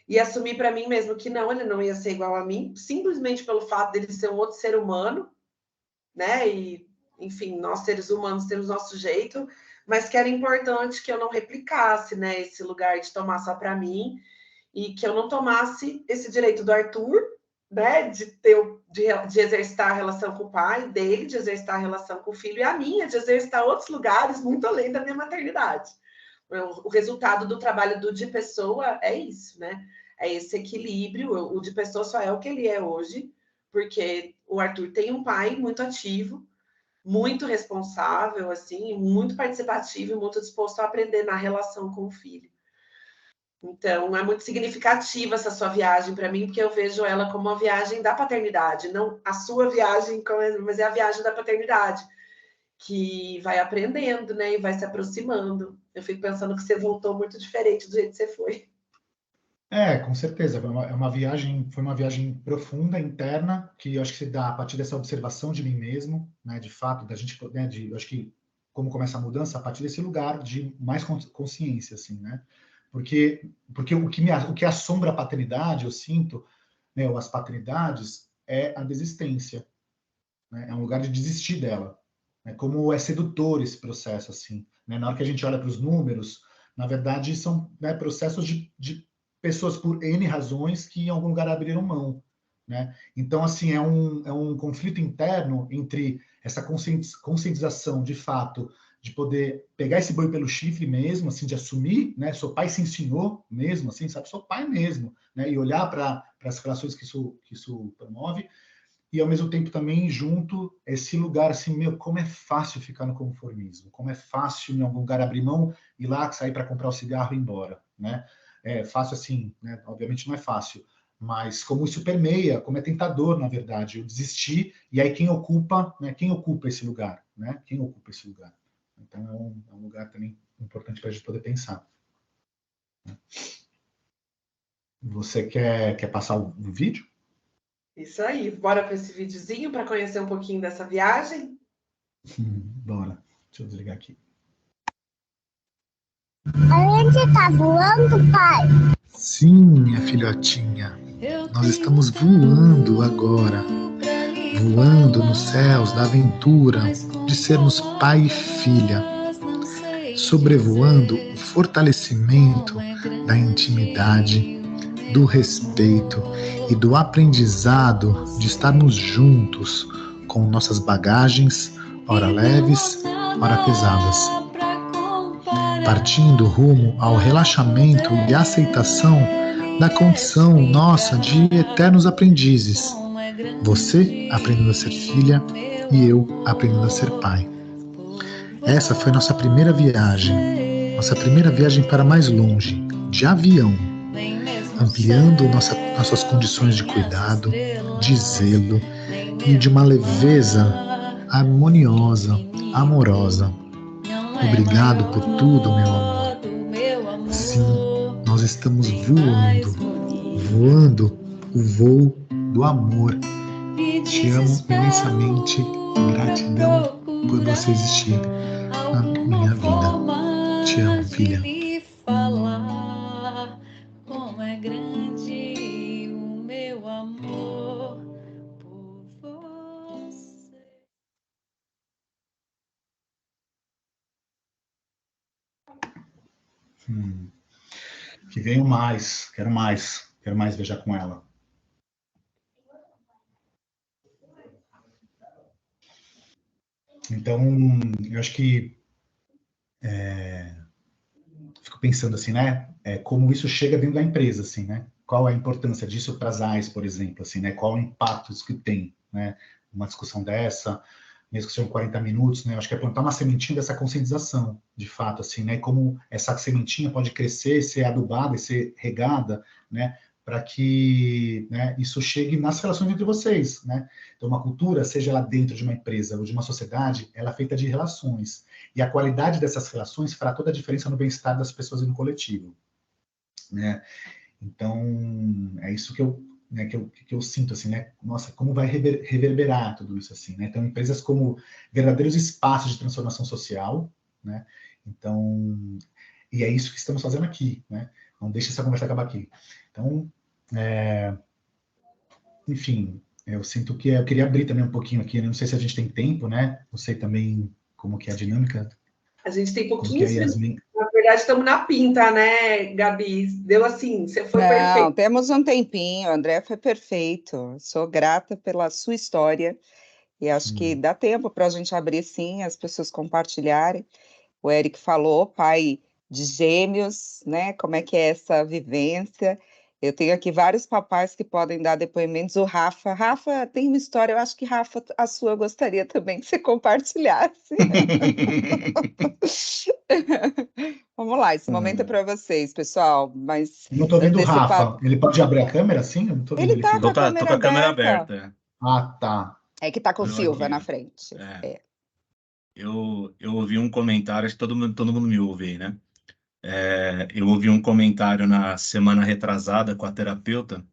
e assumi para mim mesmo que não, ele não ia ser igual a mim, simplesmente pelo fato dele ser um outro ser humano, né? E, enfim, nós seres humanos temos nosso jeito, mas que era importante que eu não replicasse, né, esse lugar de tomar só para mim e que eu não tomasse esse direito do Arthur, né, de exercitar a relação com o pai dele, de exercitar a relação com o filho, e a minha de exercitar outros lugares muito além da minha maternidade. O resultado do trabalho do de pessoa é isso, né? É esse equilíbrio. O de pessoa só é o que ele é hoje, porque o Arthur tem um pai muito ativo, muito responsável, assim, muito participativo e muito disposto a aprender na relação com o filho. Então, é muito significativa essa sua viagem para mim, porque eu vejo ela como uma viagem da paternidade, não a sua viagem, mas é a viagem da paternidade, que vai aprendendo, né, e vai se aproximando. Eu fico pensando que você voltou muito diferente do jeito que você foi. Com certeza. Foi uma viagem profunda, interna, que eu acho que se dá a partir dessa observação de mim mesmo, né, de fato, da gente, né, eu acho que como começa a mudança a partir desse lugar de mais consciência, assim, né? Porque o que assombra a paternidade, eu sinto, né, ou as paternidades, é a desistência, né? É um lugar de desistir dela, né? Como é sedutor esse processo, assim, né? Na hora que a gente olha para os números, na verdade são, né, processos de pessoas por N razões que em algum lugar abriram mão, né? Então, assim, é um conflito interno entre essa conscientização, de fato, de poder pegar esse boi pelo chifre mesmo, assim, de assumir, né? Sou pai, sim, senhor, mesmo, assim, sabe? Sou pai mesmo, né? E olhar para as relações que isso promove, e ao mesmo tempo também junto esse lugar assim, meu, como é fácil ficar no conformismo, como é fácil em algum lugar abrir mão, ir lá, sair para comprar o cigarro e ir embora, né? É fácil assim, né? Obviamente não é fácil, mas como isso permeia, como é tentador, na verdade, eu desistir, e aí quem ocupa, né? Quem ocupa esse lugar, né? Quem ocupa esse lugar? Então é um lugar também importante para a gente poder pensar. Você quer passar o vídeo? Isso aí, bora para esse videozinho para conhecer um pouquinho dessa viagem? Bora. Deixa eu desligar aqui. A gente tá voando, pai? Sim, minha filhotinha. Nós estamos voando agora. Voando nos céus da aventura de sermos pai e filha. Sobrevoando o fortalecimento da intimidade, do respeito e do aprendizado de estarmos juntos com nossas bagagens, ora leves, para pesadas, partindo rumo ao relaxamento e aceitação da condição nossa de eternos aprendizes. Você aprendendo a ser filha e eu aprendendo a ser pai. Essa foi nossa primeira viagem para mais longe, de avião, ampliando nossas condições de cuidado, de zelo e de uma leveza harmoniosa, amorosa. Obrigado por tudo, meu amor. Sim, nós estamos voando o voo do amor. Te amo imensamente. Gratidão por você existir na minha vida. Te amo, filha. Como é grande o meu amor por você. Que venham mais, quero mais viajar com ela. Então, eu acho que fico pensando assim, né? Como isso chega dentro da empresa, assim, né? Qual a importância disso para as AIs, por exemplo, assim, né? Qual o impacto isso que tem, né? Uma discussão dessa, mesmo que sejam 40 minutos, né? Eu acho que é plantar uma sementinha dessa conscientização, de fato, assim, né? Como essa sementinha pode crescer, ser adubada e ser regada, né? Para que, né, isso chegue nas relações entre vocês, né? Então, uma cultura, seja ela dentro de uma empresa ou de uma sociedade, ela é feita de relações. E a qualidade dessas relações fará toda a diferença no bem-estar das pessoas e no coletivo, né? Então, é isso que eu sinto, assim, né? Nossa, como vai reverberar tudo isso, assim, né? Então, empresas como verdadeiros espaços de transformação social, né? Então, e é isso que estamos fazendo aqui, né? Não deixe essa conversa acabar aqui. Então, enfim, eu sinto que eu queria abrir também um pouquinho aqui, né? Não sei se a gente tem tempo, né? Não sei também como que é a dinâmica. A gente tem Como que pouquinhos é, Yasmin? Na verdade, estamos na pinta, né, Gabi? Deu assim, você foi Não, perfeito. temos um tempinho, o André foi perfeito. Sou grata pela sua história e acho que dá tempo para a gente abrir sim, as pessoas compartilharem. O Eric falou, pai de gêmeos, né? Como é que é essa vivência? Eu tenho aqui vários papais que podem dar depoimentos. O Rafa, Rafa tem uma história, eu acho que Rafa, a sua eu gostaria também que você compartilhasse. Vamos lá, esse momento é para vocês, pessoal. Mas Eu não estou vendo o antecipado. Rafa. Ele pode abrir a câmera assim? Eu não estou vendo Ele ele tá com a filmando. Tô câmera com a câmera aberta. aberta. Ah, tá. É que tá com o Eu Silva aqui, na ó. frente. É. Eu ouvi um comentário, acho que todo mundo me ouve aí, né? Eu ouvi um comentário na semana retrasada com a terapeuta.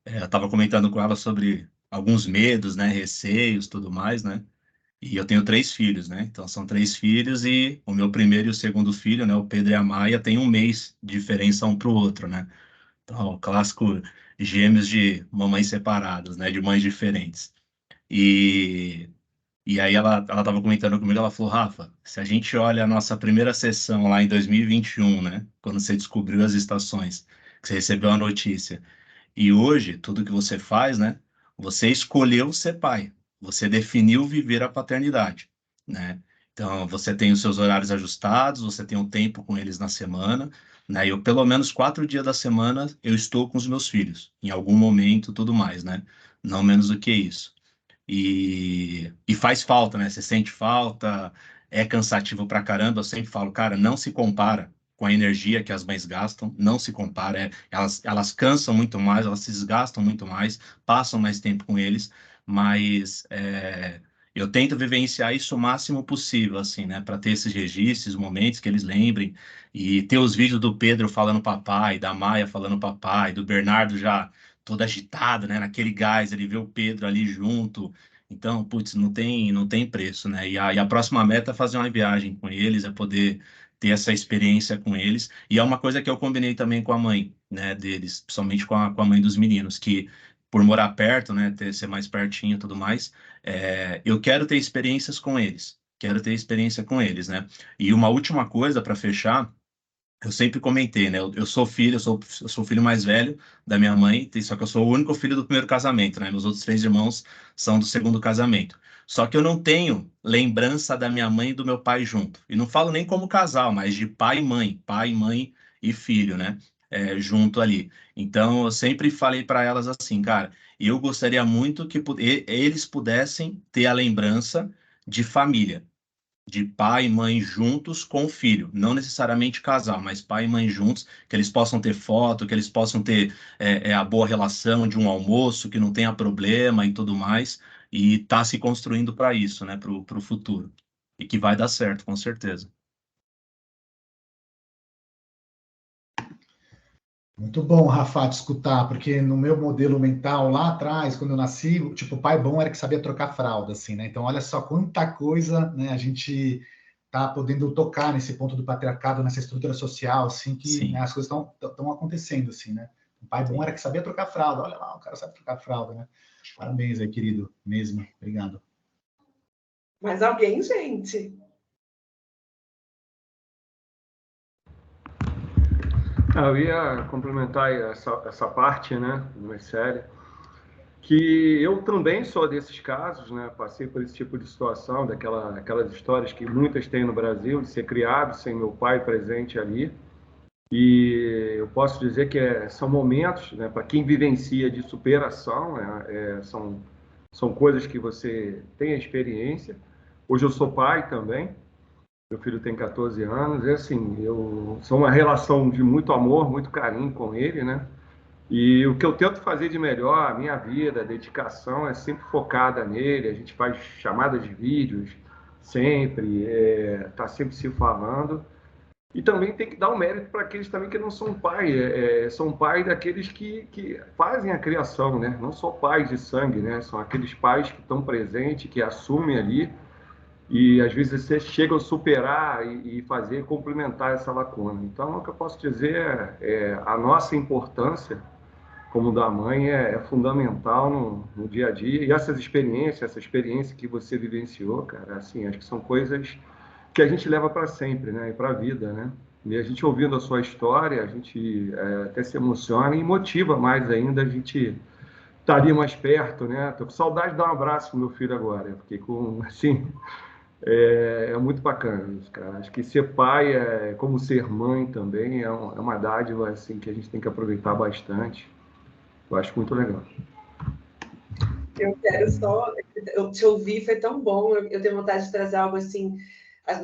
Eu estava comentando com ela sobre alguns medos, né? Receios, tudo mais, né? E eu tenho 3 filhos, né? Então são 3 filhos e o meu primeiro e o segundo filho, né? O Pedro e a Maia, tem 1 mês de diferença um para o outro, né? Então, o clássico gêmeos de mamães separadas, né? De mães diferentes. E E aí ela estava comentando comigo, ela falou, Rafa, se a gente olha a nossa primeira sessão lá em 2021, né, quando você descobriu as estações, que você recebeu a notícia, e hoje, tudo que você faz, né, você escolheu ser pai, você definiu viver a paternidade, né? Então, você tem os seus horários ajustados, você tem um tempo com eles na semana, né? Eu, pelo menos 4 dias da semana, eu estou com os meus filhos, em algum momento, tudo mais, né? Não menos do que isso. E faz falta, né? Você sente falta, é cansativo pra caramba. Eu sempre falo, cara, não se compara com a energia que as mães gastam, não se compara. Elas cansam muito mais, elas se desgastam muito mais, passam mais tempo com eles, mas eu tento vivenciar isso o máximo possível, assim, né? Para ter esses registros, momentos que eles lembrem, e ter os vídeos do Pedro falando papai, da Maia falando papai, do Bernardo já todo agitado, né? Naquele gás, ele vê o Pedro ali junto. Então, putz, não tem preço, né? E a próxima meta é fazer uma viagem com eles, é poder ter essa experiência com eles. E é uma coisa que eu combinei também com a mãe, né, deles, principalmente com a mãe dos meninos, que por morar perto, né, ser mais pertinho e tudo mais, eu quero ter experiências com eles. Quero ter experiência com eles, né? E uma última coisa para fechar eu sempre comentei, né? Eu sou filho, eu sou o filho mais velho da minha mãe, só que eu sou o único filho do primeiro casamento, né? Meus outros 3 irmãos são do segundo casamento. Só que eu não tenho lembrança da minha mãe e do meu pai junto. E não falo nem como casal, mas de pai, mãe e filho, né? Junto ali. Então, eu sempre falei para elas assim, cara, eu gostaria muito que eles pudessem ter a lembrança de família, de pai e mãe juntos com o filho, não necessariamente casal, mas pai e mãe juntos, que eles possam ter foto, que eles possam ter a boa relação de um almoço, que não tenha problema e tudo mais, e tá se construindo para isso, né, para o futuro. E que vai dar certo, com certeza. Muito bom, Rafa, te escutar, porque no meu modelo mental lá atrás, quando eu nasci, tipo, o pai bom era que sabia trocar fralda, assim, né? Então, olha só quanta coisa, né, a gente tá podendo tocar nesse ponto do patriarcado, nessa estrutura social, assim, que, né, as coisas estão acontecendo, assim, né? O pai bom era que sabia trocar fralda, olha lá, o cara sabe trocar fralda, né? Parabéns aí, querido, mesmo, obrigado. Mais alguém, gente? Eu ia complementar essa parte, né, do Marcelo, que eu também sou desses casos, né, passei por esse tipo de situação, aquelas histórias que muitas têm no Brasil, de ser criado sem meu pai presente ali, e eu posso dizer que são momentos, né, para quem vivencia de superação, né, são coisas que você tem a experiência. Hoje eu sou pai também, meu filho tem 14 anos, e assim, eu sou uma relação de muito amor, muito carinho com ele, né? E o que eu tento fazer de melhor, a minha vida, a dedicação é sempre focada nele, a gente faz chamadas de vídeos sempre, tá sempre se falando. E também tem que dar um mérito para aqueles também que não são pai, são pai daqueles que fazem a criação, né? Não só pais de sangue, né? São aqueles pais que estão presentes, que assumem ali, e às vezes você chega a superar e fazer, complementar essa lacuna. Então, o que eu posso dizer a nossa importância como da mãe é fundamental no dia a dia, e essa experiência que você vivenciou, cara, assim, acho que são coisas que a gente leva para sempre, né, e para a vida, né? E a gente ouvindo a sua história, a gente até se emociona e motiva mais ainda a gente estar ali mais perto, né? Tô com saudade de dar um abraço pro meu filho agora, eu fiquei com, assim, é muito bacana isso, cara. Acho que ser pai, como ser mãe também, é uma dádiva assim, que a gente tem que aproveitar bastante. Eu acho muito legal. Eu quero só... Eu te ouvi, foi tão bom. Eu tenho vontade de trazer algo assim...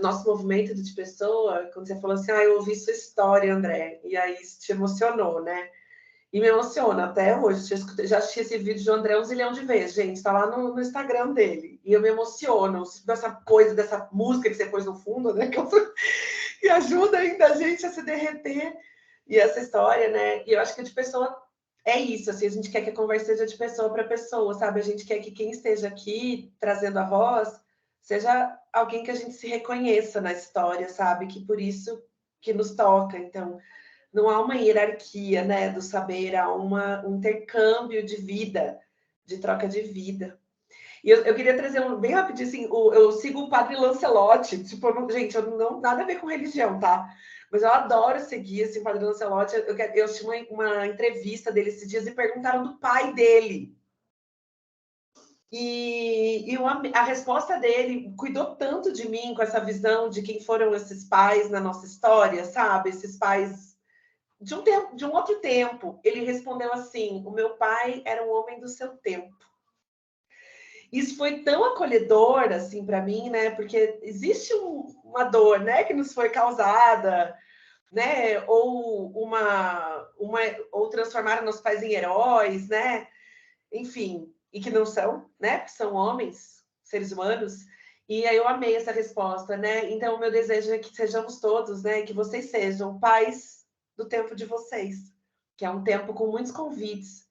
Nosso movimento de pessoa, quando você falou assim, eu ouvi sua história, André, e aí isso te emocionou, né? E me emociona até hoje. Já assisti esse vídeo do André 1 zilhão de vezes, gente. Tá lá no Instagram dele. E eu me emociono dessa coisa, dessa música que você pôs no fundo, né? Que ajuda ainda a gente a se derreter. E essa história, né? E eu acho que de pessoa é isso, assim, a gente quer que a conversa seja de pessoa para pessoa, sabe? A gente quer que quem esteja aqui trazendo a voz seja alguém que a gente se reconheça na história, sabe? Que por isso que nos toca. Então, não há uma hierarquia, né, do saber, há um intercâmbio de vida, de troca de vida. E eu queria trazer bem rapidinho, assim, eu sigo o Padre Lancelotti, tipo, gente, eu não nada a ver com religião, tá? Mas eu adoro seguir assim, o Padre Lancelotti. Eu assisti uma entrevista dele esses dias e perguntaram do pai dele. E a resposta dele cuidou tanto de mim com essa visão de quem foram esses pais na nossa história, sabe? Esses pais de um outro tempo. Ele respondeu assim: o meu pai era um homem do seu tempo. Isso foi tão acolhedor assim para mim, né? Porque existe uma dor, né, que nos foi causada, né? Ou ou transformaram nossos pais em heróis, né? Enfim, e que não são, né? Que são homens, seres humanos. E aí eu amei essa resposta, né? Então o meu desejo é que sejamos todos, né? Que vocês sejam pais do tempo de vocês, que é um tempo com muitos convites,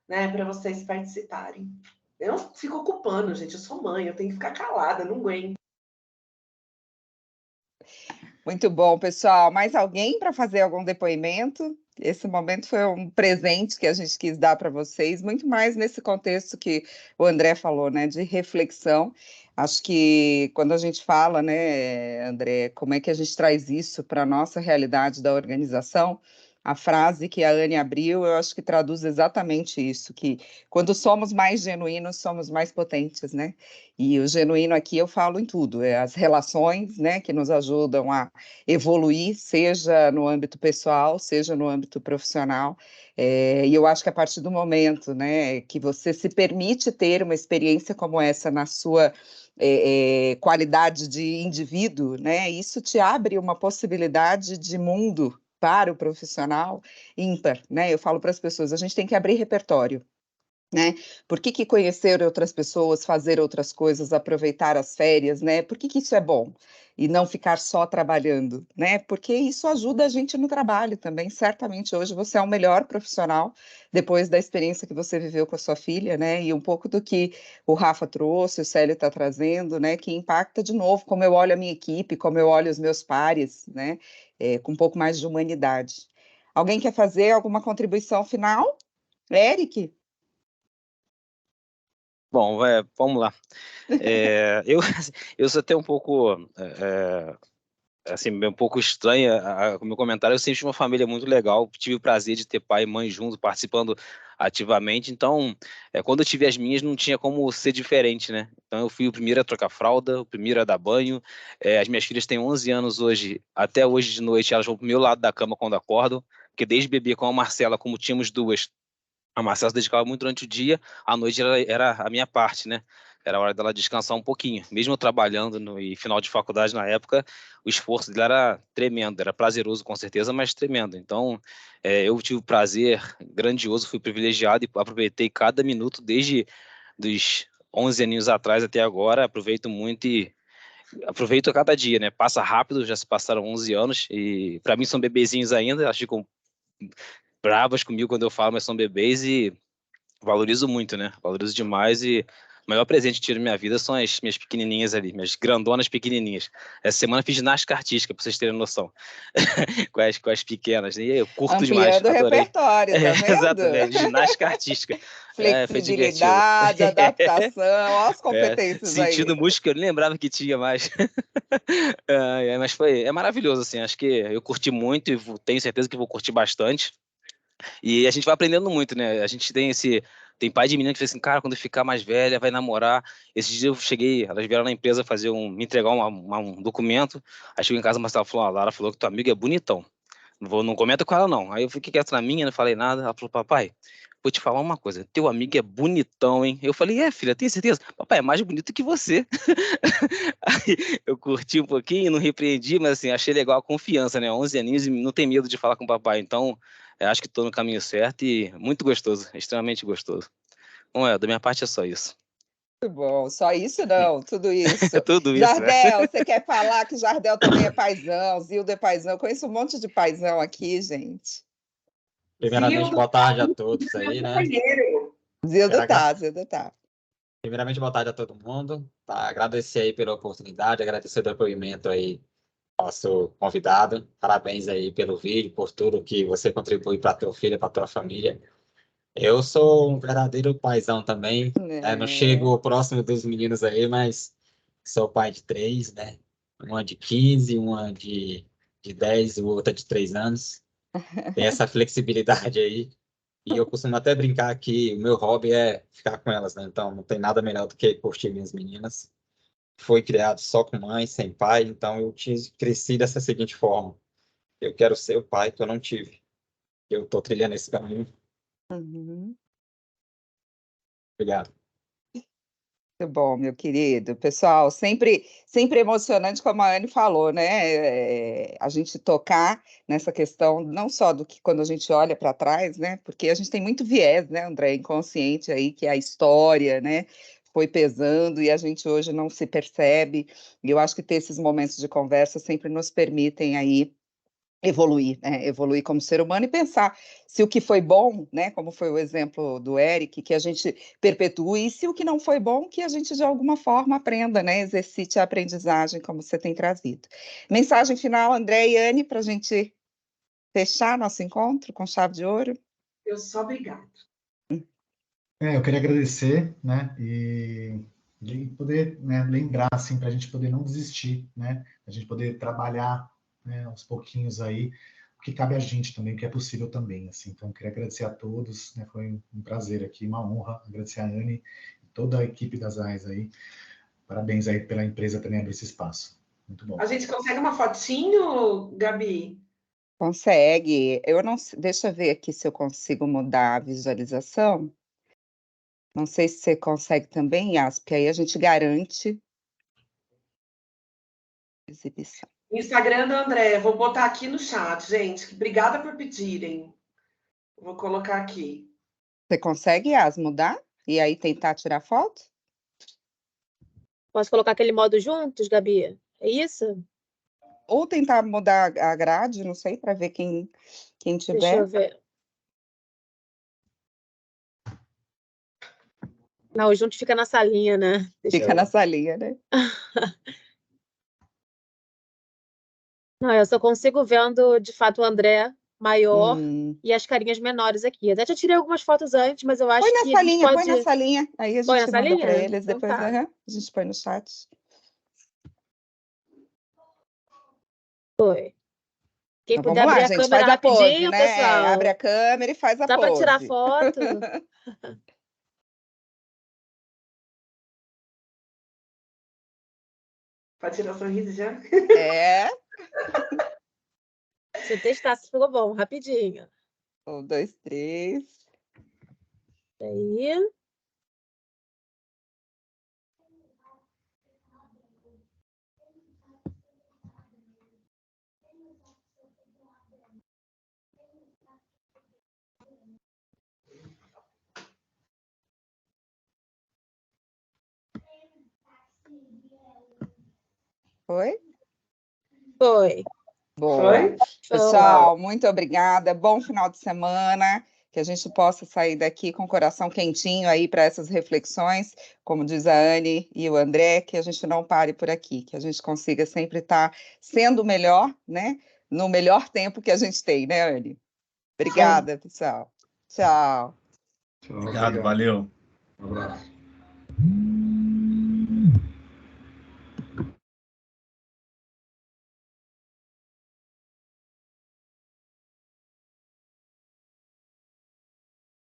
né? Para vocês participarem. Eu não fico ocupando, gente. Eu sou mãe, eu tenho que ficar calada, não aguento. Muito bom, pessoal. Mais alguém para fazer algum depoimento? Esse momento foi um presente que a gente quis dar para vocês, muito mais nesse contexto que o André falou, né, de reflexão. Acho que quando a gente fala, né, André, como é que a gente traz isso para a nossa realidade da organização, a frase que a Anne abriu, eu acho que traduz exatamente isso, que quando somos mais genuínos, somos mais potentes, né? E o genuíno aqui eu falo em tudo, é as relações, né, que nos ajudam a evoluir, seja no âmbito pessoal, seja no âmbito profissional. E eu acho que a partir do momento, né, que você se permite ter uma experiência como essa na sua qualidade de indivíduo, né, isso te abre uma possibilidade de mundo para o profissional ímpar, né? Eu falo para as pessoas, a gente tem que abrir repertório. Né? Por que conhecer outras pessoas, fazer outras coisas, aproveitar as férias, né? Por que isso é bom? E não ficar só trabalhando, né? Porque isso ajuda a gente no trabalho também. Certamente hoje você é o melhor profissional depois da experiência que você viveu com a sua filha, né? E um pouco do que o Rafa trouxe, o Célio está trazendo, né? Que impacta de novo como eu olho a minha equipe, como eu olho os meus pares, né? Com um pouco mais de humanidade. Alguém quer fazer alguma contribuição final? Eric? Bom, vamos lá. Eu sou até um pouco, assim, um pouco estranha com o meu comentário. Eu sempre tive uma família muito legal, tive o prazer de ter pai e mãe juntos, participando ativamente. Então, quando eu tive as minhas, não tinha como ser diferente, né? Então, eu fui o primeiro a trocar fralda, o primeiro a dar banho. As minhas filhas têm 11 anos hoje, até hoje de noite, elas vão pro meu lado da cama quando acordam, porque desde bebê com a Marcela, como tínhamos duas, a Marcela se dedicava muito durante o dia, à noite era a minha parte, né? Era a hora dela descansar um pouquinho. Mesmo eu trabalhando e final de faculdade na época, o esforço dela era tremendo, era prazeroso com certeza, mas tremendo. Então, eu tive o prazer grandioso, fui privilegiado e aproveitei cada minuto desde dos 11 aninhos atrás até agora, aproveito muito e aproveito a cada dia, né? Passa rápido, já se passaram 11 anos e para mim são bebezinhos ainda, acho que bravas comigo quando eu falo, mas são bebês e valorizo muito, né? Valorizo demais e o maior presente que tiro da minha vida são as minhas pequenininhas ali, minhas grandonas pequenininhas. Essa semana eu fiz ginástica artística, para vocês terem noção, com as pequenas. E eu curto demais, Ampliando o adorei. repertório, tá vendo? Exatamente, ginástica artística. Foi divertido. Flexibilidade, adaptação, olha as competências aí. Sentido música que eu nem lembrava que tinha mais. Mas é maravilhoso, assim, acho que eu curti muito e tenho certeza que vou curtir bastante. E a gente vai aprendendo muito, né? A gente tem pai de menina que fala assim, cara, quando ficar mais velha, vai namorar. Esses dias eu cheguei, elas vieram na empresa me entregar um documento. Aí chegou em casa, mas ela falou, a Lara falou que tua amiga é bonitão. Não comenta com ela, não. Aí eu fiquei quieto na minha, não falei nada. Ela falou, papai, vou te falar uma coisa, teu amigo é bonitão, hein? Eu falei, filha, tem certeza? Papai, é mais bonito que você. Aí eu curti um pouquinho, não repreendi, mas assim, achei legal a confiança, né? 11 aninhos e não tem medo de falar com o papai. Então, acho que estou no caminho certo e muito gostoso, extremamente gostoso. Bom, da minha parte é só isso. Muito bom, só isso não, tudo isso. Tudo isso. Jardel, você quer falar que Jardel também é paizão, Zildo é paizão, eu conheço um monte de paizão aqui, gente. Primeiramente, boa tarde a todos aí, né? Zildo tá. Primeiramente, boa tarde a todo mundo. Tá? Agradecer aí pela oportunidade, agradecer o depoimento aí, nosso convidado. Parabéns aí pelo vídeo, por tudo que você contribui para teu filho, para tua família. Eu sou um verdadeiro paizão também. Não chego próximo dos meninos aí, mas sou pai de 3, né? Uma de 15, uma de 10 e outra de 3 anos. Tem essa flexibilidade aí. E eu costumo até brincar que o meu hobby é ficar com elas, né? Então não tem nada melhor do que curtir minhas meninas. Foi criado só com mãe, sem pai, então eu cresci dessa seguinte forma. Eu quero ser o pai que eu não tive. Eu estou trilhando esse caminho. Uhum. Obrigado. Muito bom, meu querido. Pessoal, sempre emocionante, como a Anne falou, né? A gente tocar nessa questão, não só do que quando a gente olha para trás, né? Porque a gente tem muito viés, né, André, inconsciente aí, que é a história, né? Foi pesando e a gente hoje não se percebe. E eu acho que ter esses momentos de conversa sempre nos permitem aí evoluir, né? Evoluir como ser humano e pensar se o que foi bom, né, como foi o exemplo do Eric, que a gente perpetue, e se o que não foi bom, que a gente de alguma forma aprenda, né, exercite a aprendizagem como você tem trazido. Mensagem final, André e Anne, para a gente fechar nosso encontro com chave de ouro? Eu sou obrigada. Eu queria agradecer, né, e poder, né, lembrar, assim, para a gente poder não desistir, né, a gente poder trabalhar, né, aos pouquinhos aí, o que cabe a gente também, o que é possível também, assim. Então, queria agradecer a todos, né, foi um prazer aqui, uma honra, agradecer a Anne e toda a equipe das AIS aí, parabéns aí pela empresa também abrir esse espaço, muito bom. A gente consegue uma fotinho, Gabi? Consegue. Eu não, deixa eu ver aqui se eu consigo mudar a visualização. Não sei se você consegue também, Yas, porque aí a gente garante exibição. Instagram do André, vou botar aqui no chat, gente. Obrigada por pedirem. Vou colocar aqui. Você consegue, Yas, mudar? E aí tentar tirar foto? Posso colocar aquele modo juntos, Gabi? É isso? Ou tentar mudar a grade, não sei, para ver quem Deixa eu tiver. ver. Não, o junto fica na salinha, né? Fica na salinha, né? Não, eu só consigo vendo, de fato, o André maior e as carinhas menores aqui. Até já tirei algumas fotos antes, mas eu acho Põe na que a gente salinha, põe pode... na salinha. Aí a Põe na gente manda para salinha? eles, Então depois tá. a gente põe no chat. Foi. Quem Então, puder vamos abrir lá, a gente, câmera faz a pose, rapidinho, né? pessoal. Abre a câmera e faz a Dá pose. para tirar foto? Pode tirar o sorriso já? É. Deixa eu testar se ficou bom, rapidinho. 1, 2, 3. Aí. Foi? Foi. Boa. Foi? Pessoal, muito obrigada. Bom final de semana. Que a gente possa sair daqui com o coração quentinho aí para essas reflexões, como diz a Anne e o André, que a gente não pare por aqui, que a gente consiga sempre estar sendo o melhor, né? No melhor tempo que a gente tem, né, Anne? Obrigada, pessoal. Tchau. Obrigado, valeu. Um abraço.